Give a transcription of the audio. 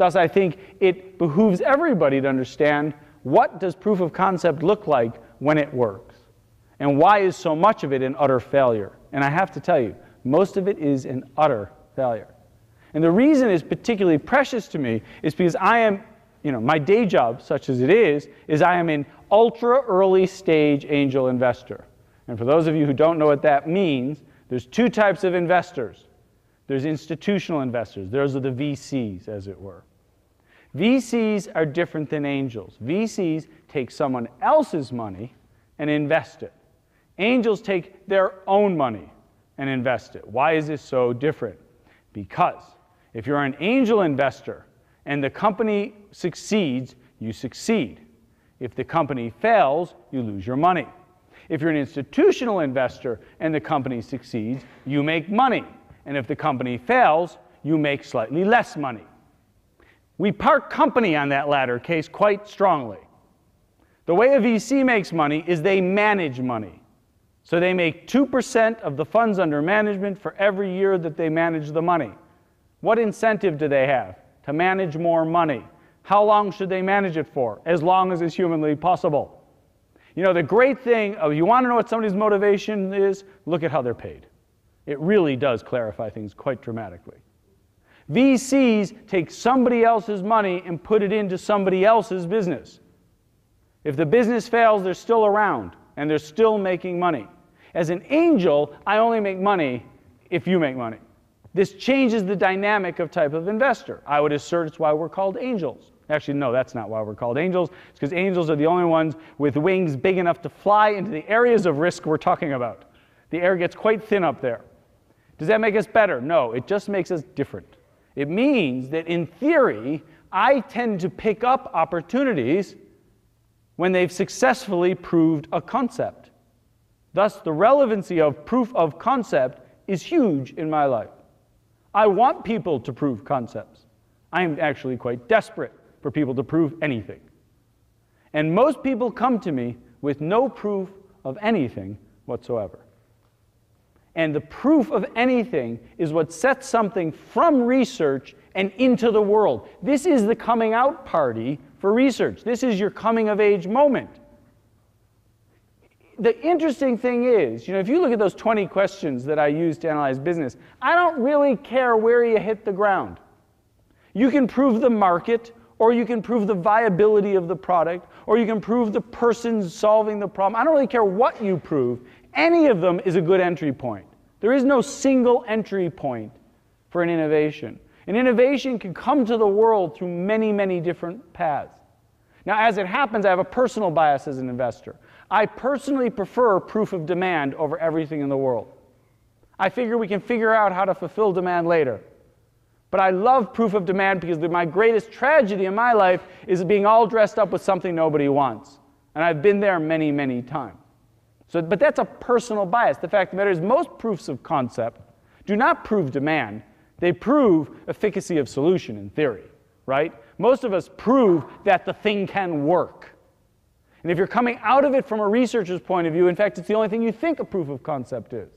Thus, I think it behooves everybody to understand what does proof of concept look like when it works, and why is so much of it an utter failure. And I have to tell you, most of it is an utter failure. And the reason it's particularly precious to me is because I am, my day job, such as it is I am an ultra early stage angel investor. And for those of you who don't know what that means, there's two types of investors. There's institutional investors. Those are the VCs, as it were. VCs are different than angels. VCs take someone else's money and invest it. Angels take their own money and invest it. Why is this so different? Because if you're an angel investor and the company succeeds, you succeed. If the company fails, you lose your money. If you're an institutional investor and the company succeeds, you make money. And if the company fails, you make slightly less money. We part company on that latter case quite strongly. The way a VC makes money is they manage money. So they make 2% of the funds under management for every year that they manage the money. What incentive do they have to manage more money? How long should they manage it for? As long as is humanly possible. The great thing, you want to know what somebody's motivation is? Look at how they're paid. It really does clarify things quite dramatically. VCs take somebody else's money and put it into somebody else's business. If the business fails, they're still around, and they're still making money. As an angel, I only make money if you make money. This changes the dynamic of type of investor. I would assert it's why we're called angels. Actually, no, that's not why we're called angels. It's because angels are the only ones with wings big enough to fly into the areas of risk we're talking about. The air gets quite thin up there. Does that make us better? No, it just makes us different. It means that in theory, I tend to pick up opportunities when they've successfully proved a concept. Thus, the relevancy of proof of concept is huge in my life. I want people to prove concepts. I am actually quite desperate for people to prove anything. And most people come to me with no proof of anything whatsoever. And the proof of anything is what sets something from research and into the world. This is the coming out party for research. This is your coming of age moment. The interesting thing is, if you look at those 20 questions that I use to analyze business, I don't really care where you hit the ground. You can prove the market, or you can prove the viability of the product, or you can prove the person solving the problem. I don't really care what you prove. Any of them is a good entry point. There is no single entry point for an innovation. An innovation can come to the world through many, many different paths. Now, as it happens, I have a personal bias as an investor. I personally prefer proof of demand over everything in the world. I figure we can figure out how to fulfill demand later. But I love proof of demand because my greatest tragedy in my life is being all dressed up with something nobody wants. And I've been there many, many times. But that's a personal bias. The fact of the matter is most proofs of concept do not prove demand. They prove efficacy of solution in theory, right? Most of us prove that the thing can work. And if you're coming out of it from a researcher's point of view, in fact, it's the only thing you think a proof of concept is.